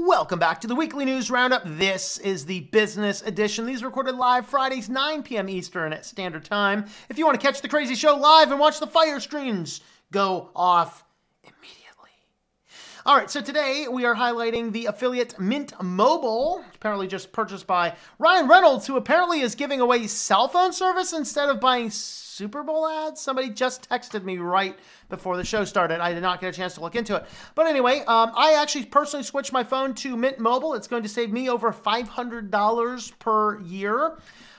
Welcome back to the Weekly News Roundup. This is the business edition. These are recorded live Fridays, 9 p.m. Eastern at Standard Time. If you want to catch the crazy show live and watch the fire screens go off immediately. All right, so today we are highlighting the affiliate Mint Mobile, apparently just purchased by Ryan Reynolds, who apparently is giving away cell phone service instead of buying Super Bowl ads. Somebody just texted me right before the show started. I did not get a chance to look into it. But anyway, I actually personally switched my phone to Mint Mobile. It's going to save me over $500 per year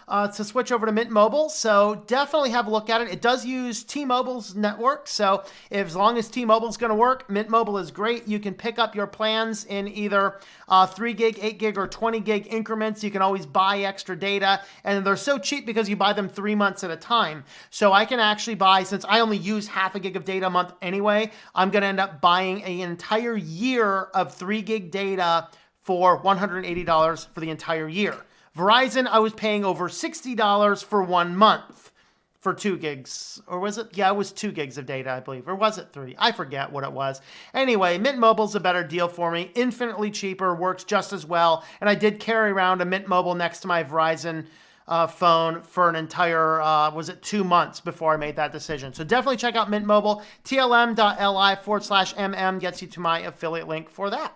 to switch over to Mint Mobile. So definitely have a look at it. It does use T-Mobile's network. So as long as T-Mobile's going to work, Mint Mobile is great. You can pick up your plans in either 3 gig, 8 gig, or 20 gig increments. You can always buy extra data. And they're so cheap because you buy them 3 months at a time. So I can actually buy, since I only use half a gig of data a month anyway, I'm going to end up buying an entire year of 3 gig data for $180 for the entire year. Verizon, I was paying over $60 for 1 month for 2 gigs. Or was it? Yeah, it was 2 gigs of data, I believe. Or was it 3? I forget what it was. Anyway, Mint Mobile's a better deal for me. Infinitely cheaper, works just as well. And I did carry around a Mint Mobile next to my Verizon phone for an entire, 2 months before I made that decision. So definitely check out Mint Mobile. TLM.li/MM gets you to my affiliate link for that.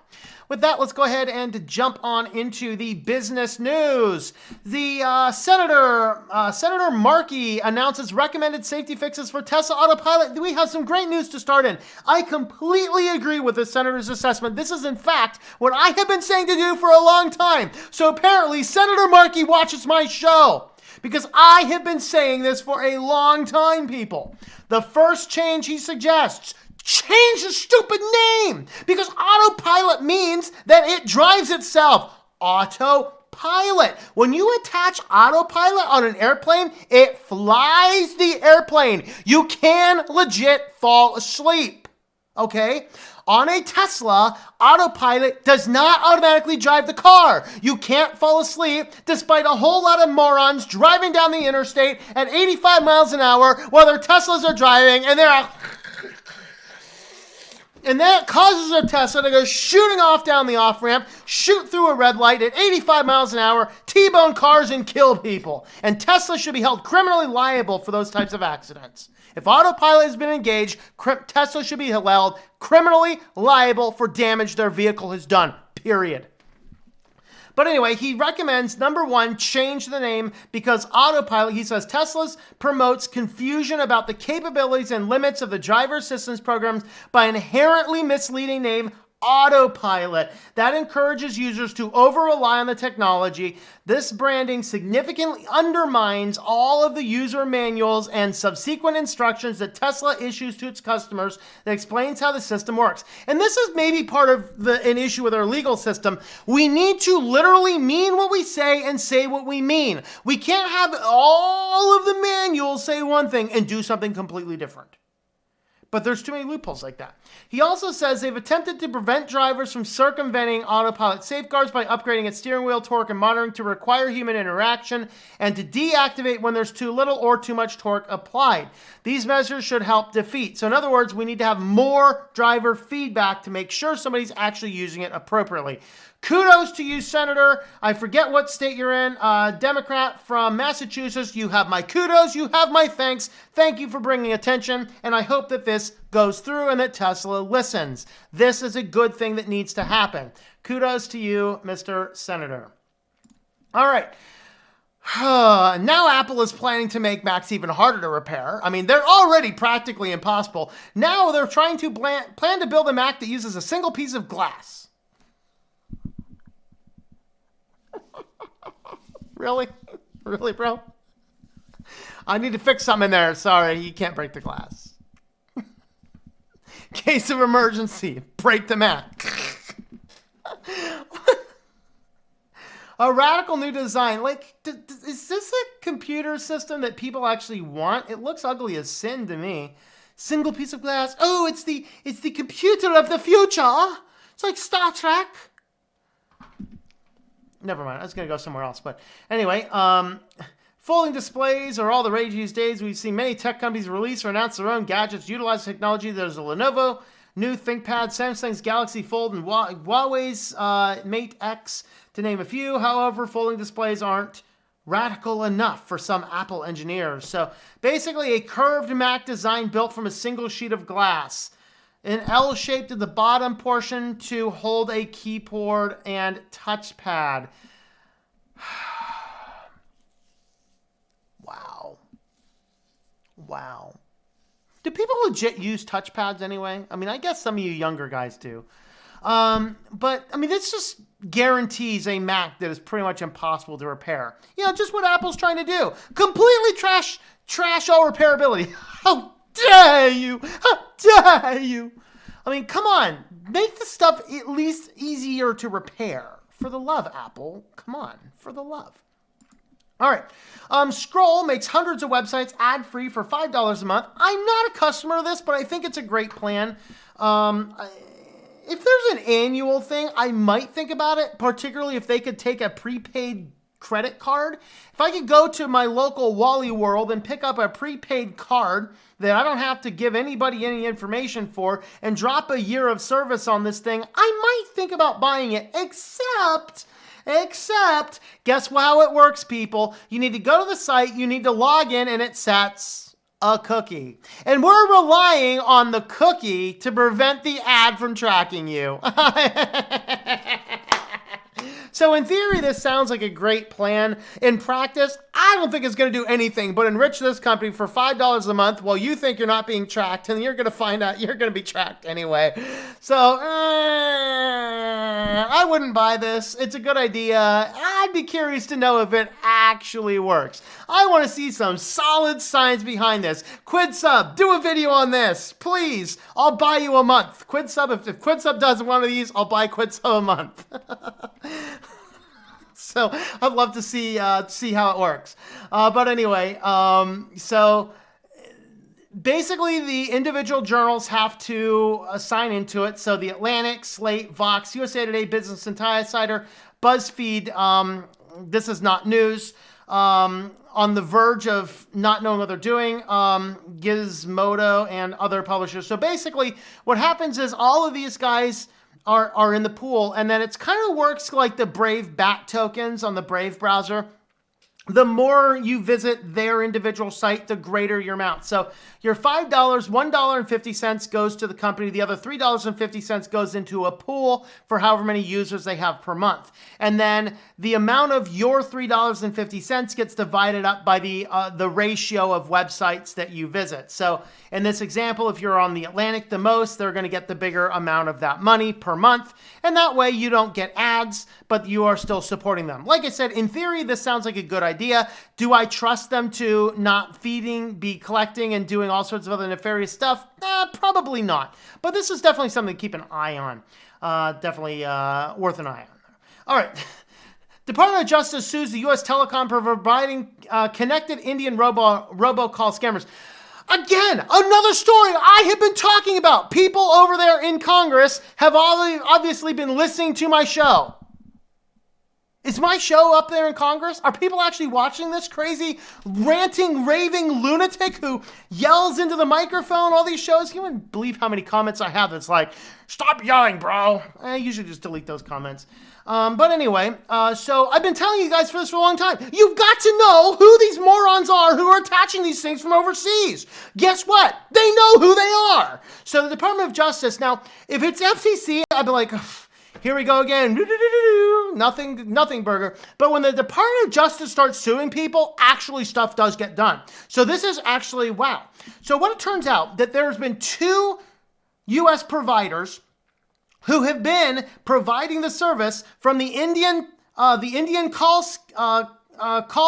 With that, let's go ahead and jump on into the business news. The Senator Markey announces recommended safety fixes for Tesla Autopilot. We have some great news to start in. I completely agree with the senator's assessment. This is, in fact, what I have been saying to do for a long time. So apparently, Senator Markey watches my show, because I have been saying this for a long time, people. The first change he suggests: change the stupid name, because autopilot means that it drives itself. Autopilot. When you attach autopilot on an airplane, it flies the airplane. You can legit fall asleep. Okay? On a Tesla, autopilot does not automatically drive the car. You can't fall asleep despite a whole lot of morons driving down the interstate at 85 miles an hour while their Teslas are driving, and and that causes a Tesla to go shooting off down the off-ramp, shoot through a red light at 85 miles an hour, T-bone cars, and kill people. And Tesla should be held criminally liable for those types of accidents. If autopilot has been engaged, Tesla should be held criminally liable for damage their vehicle has done, period. But anyway, he recommends, number one, change the name, because autopilot, he says, Tesla promotes confusion about the capabilities and limits of the driver assistance programs by inherently misleading name Autopilot. That encourages users to over-rely on the technology. This branding significantly undermines all of the user manuals and subsequent instructions that Tesla issues to its customers that explains how the system works. And this is maybe part of an issue with our legal system. We need to literally mean what we say and say what we mean. We can't have all of the manuals say one thing and do something completely different. But there's too many loopholes like that. He also says they've attempted to prevent drivers from circumventing autopilot safeguards by upgrading its steering wheel torque and monitoring to require human interaction, and to deactivate when there's too little or too much torque applied. These measures should help defeat. So in other words, we need to have more driver feedback to make sure somebody's actually using it appropriately. Kudos to you, Senator. I forget what state you're in. Democrat from Massachusetts. You have my kudos. You have my thanks. Thank you for bringing attention. And I hope that this goes through and that Tesla listens. This is a good thing that needs to happen. Kudos to you, Mr. Senator. All right. Now Apple is planning to make Macs even harder to repair. I mean, they're already practically impossible. Now they're trying to plan to build a Mac that uses a single piece of glass. Really? Really, bro? I need to fix something in there. Sorry, you can't break the glass. Case of emergency, break the Mac. A radical new design. Like, is this a computer system that people actually want? It looks ugly as sin to me. Single piece of glass. Oh, it's the computer of the future. It's like Star Trek. Never mind. I was going to go somewhere else. But anyway, folding displays are all the rage these days. We've seen many tech companies release or announce their own gadgets, utilize technology. There's a Lenovo new ThinkPad, Samsung's Galaxy Fold, and Huawei's Mate X, to name a few. However, folding displays aren't radical enough for some Apple engineers. So basically a curved Mac design built from a single sheet of glass. An L shaped at the bottom portion to hold a keyboard and touchpad. Wow. Wow. Do people legit use touchpads anyway? I mean, I guess some of you younger guys do. But, I mean, this just guarantees a Mac that is pretty much impossible to repair. You know, just what Apple's trying to do. Completely trash all repairability. How dare you? How dare you? I mean, come on. Make the stuff at least easier to repair. For the love, Apple. Come on. For the love. All right. Scroll makes hundreds of websites ad-free for $5 a month. I'm not a customer of this, but I think it's a great plan. If there's an annual thing, I might think about it, particularly if they could take a prepaid credit card. If I could go to my local Wally World and pick up a prepaid card that I don't have to give anybody any information for and drop a year of service on this thing, I might think about buying it, except, guess how it works, people? You need to go to the site, you need to log in, and it sets a cookie. And we're relying on the cookie to prevent the ad from tracking you. So in theory, this sounds like a great plan. In practice, I don't think it's going to do anything but enrich this company for $5 a month while you think you're not being tracked, and you're going to find out you're going to be tracked anyway. So I wouldn't buy this. It's a good idea. I'd be curious to know if it actually works. I want to see some solid science behind this. QuidSub, do a video on this, please. I'll buy you a month. QuidSub, if QuidSub does one of these, I'll buy QuidSub a month. So I'd love to see how it works. But anyway, so basically the individual journals have to sign into it. So the Atlantic, Slate, Vox, USA Today, Business Insider, BuzzFeed, this is not news, on the verge of not knowing what they're doing, Gizmodo and other publishers. So basically what happens is all of these guys are in the pool, and then it's kind of works like the Brave Bat tokens on the Brave browser. The more you visit their individual site, the greater your amount. So your $5, $1.50 goes to the company. The other $3.50 goes into a pool for however many users they have per month. And then the amount of your $3.50 gets divided up by the ratio of websites that you visit. So in this example, if you're on the Atlantic the most, they're going to get the bigger amount of that money per month. And that way you don't get ads, but you are still supporting them. Like I said, in theory, this sounds like a good idea. Do I trust them to not be collecting and doing all sorts of other nefarious stuff? Probably not. But this is definitely something to keep an eye on. Definitely worth an eye on. All right. Department of Justice sues the U.S. Telecom for providing connected Indian robocall scammers. Again, another story I have been talking about. People over there in Congress have obviously been listening to my show. Is my show up there in Congress? Are people actually watching this crazy, ranting, raving lunatic who yells into the microphone, all these shows? You wouldn't believe how many comments I have that's like, stop yelling, bro. I usually just delete those comments. But anyway, so I've been telling you guys for this for a long time. You've got to know who these morons are who are attaching these things from overseas. Guess what? They know who they are. So the Department of Justice, now, if it's FTC, I'd be like, here we go again. Nothing burger. But when the Department of Justice starts suing people, actually stuff does get done. So this is actually, wow. So what it turns out that there's been 2 U.S. providers who have been providing the service from the Indian call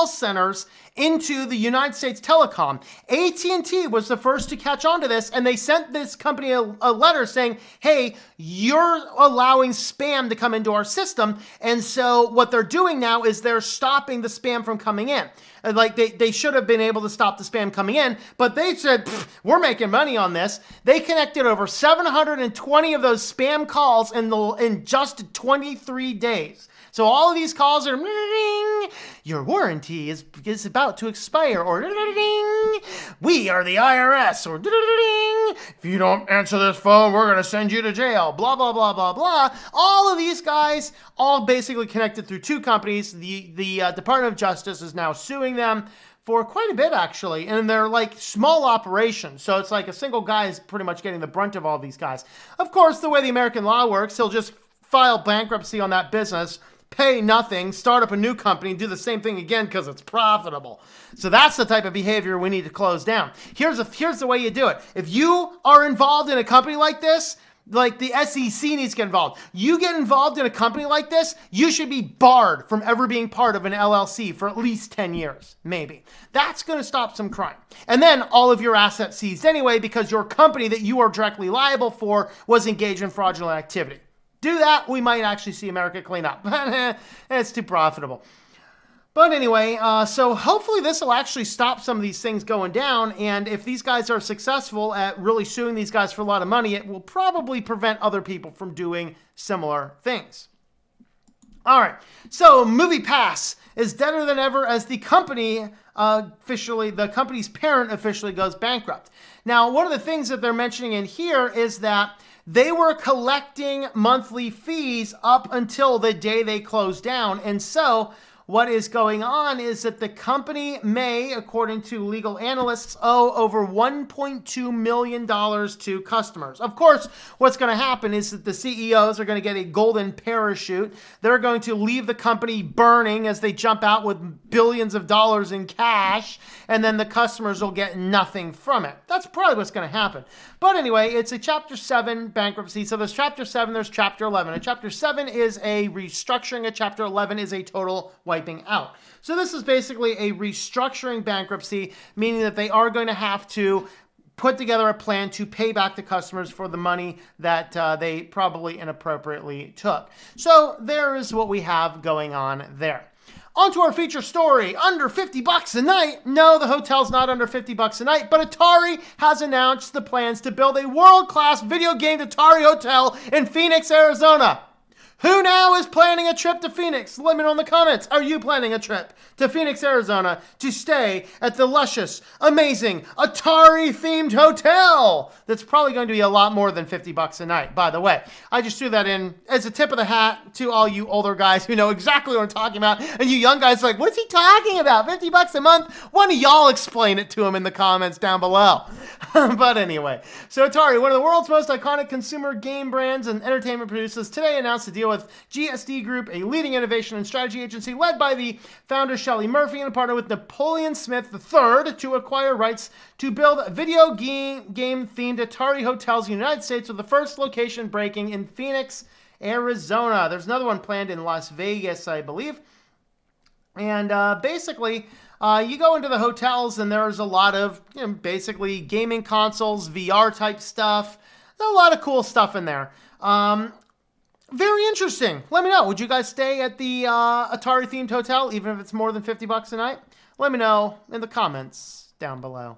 centers into the United States Telecom. AT&T was the first to catch on to this, and they sent this company a letter saying, hey, you're allowing spam to come into our system. And so what they're doing now is they're stopping the spam from coming in. Like they should have been able to stop the spam coming in, but they said, we're making money on this. They connected over 720 of those spam calls in just 23 days. So all of these calls are, your warranty is about to expire, or we are the IRS, or if you don't answer this phone, we're going to send you to jail, blah, blah, blah, blah, blah. All of these guys, all basically connected through two companies. The Department of Justice is now suing them for quite a bit, actually. And they're like small operations. So it's like a single guy is pretty much getting the brunt of all these guys. Of course, the way the American law works, he'll just file bankruptcy on that business, pay nothing, start up a new company, do the same thing again because it's profitable. So that's the type of behavior we need to close down. Here's the way you do it. If you are involved in a company like this, like the SEC needs to get involved. You get involved in a company like this, you should be barred from ever being part of an LLC for at least 10 years, maybe. That's going to stop some crime. And then all of your assets seized anyway because your company that you are directly liable for was engaged in fraudulent activity. Do that, we might actually see America clean up. It's too profitable. But anyway, so hopefully this will actually stop some of these things going down. And if these guys are successful at really suing these guys for a lot of money, it will probably prevent other people from doing similar things. All right, so MoviePass is deader than ever as the company the company's parent officially goes bankrupt. Now, one of the things that they're mentioning in here is that they were collecting monthly fees up until the day they closed down. And so what is going on is that the company may, according to legal analysts, owe over $1.2 million to customers. Of course, what's going to happen is that the CEOs are going to get a golden parachute. They're going to leave the company burning as they jump out with billions of dollars in cash, and then the customers will get nothing from it. That's probably what's going to happen. But anyway, it's a Chapter 7 bankruptcy. So there's Chapter 7, there's Chapter 11. And Chapter 7 is a restructuring, and Chapter 11 is a total wiping out. So this is basically a restructuring bankruptcy, meaning that they are going to have to put together a plan to pay back the customers for the money that they probably inappropriately took. So there is what we have going on there. On to our feature story, under $50 a night. No, the hotel's not under $50 a night, but Atari has announced the plans to build a world-class video game Atari Hotel in Phoenix, Arizona. Who now is planning a trip to Phoenix? Let me know in the comments. Are you planning a trip to Phoenix, Arizona to stay at the luscious, amazing, Atari-themed hotel? That's probably going to be a lot more than $50 a night, by the way. I just threw that in as a tip of the hat to all you older guys who know exactly what I'm talking about. And you young guys are like, what's he talking about? $50 a month? Why don't y'all explain it to him in the comments down below? But anyway, so Atari, one of the world's most iconic consumer game brands and entertainment producers, today announced a deal with GSD Group, a leading innovation and strategy agency led by the founder Shelley Murphy, and a partner with Napoleon Smith III to acquire rights to build video game-themed Atari hotels in the United States, with the first location breaking in Phoenix, Arizona. There's another one planned in Las Vegas, I believe. And basically, you go into the hotels and there's a lot of, basically gaming consoles, VR type stuff. There's a lot of cool stuff in there. Very interesting. Let me know. Would you guys stay at the Atari-themed hotel, even if it's more than $50 a night? Let me know in the comments down below.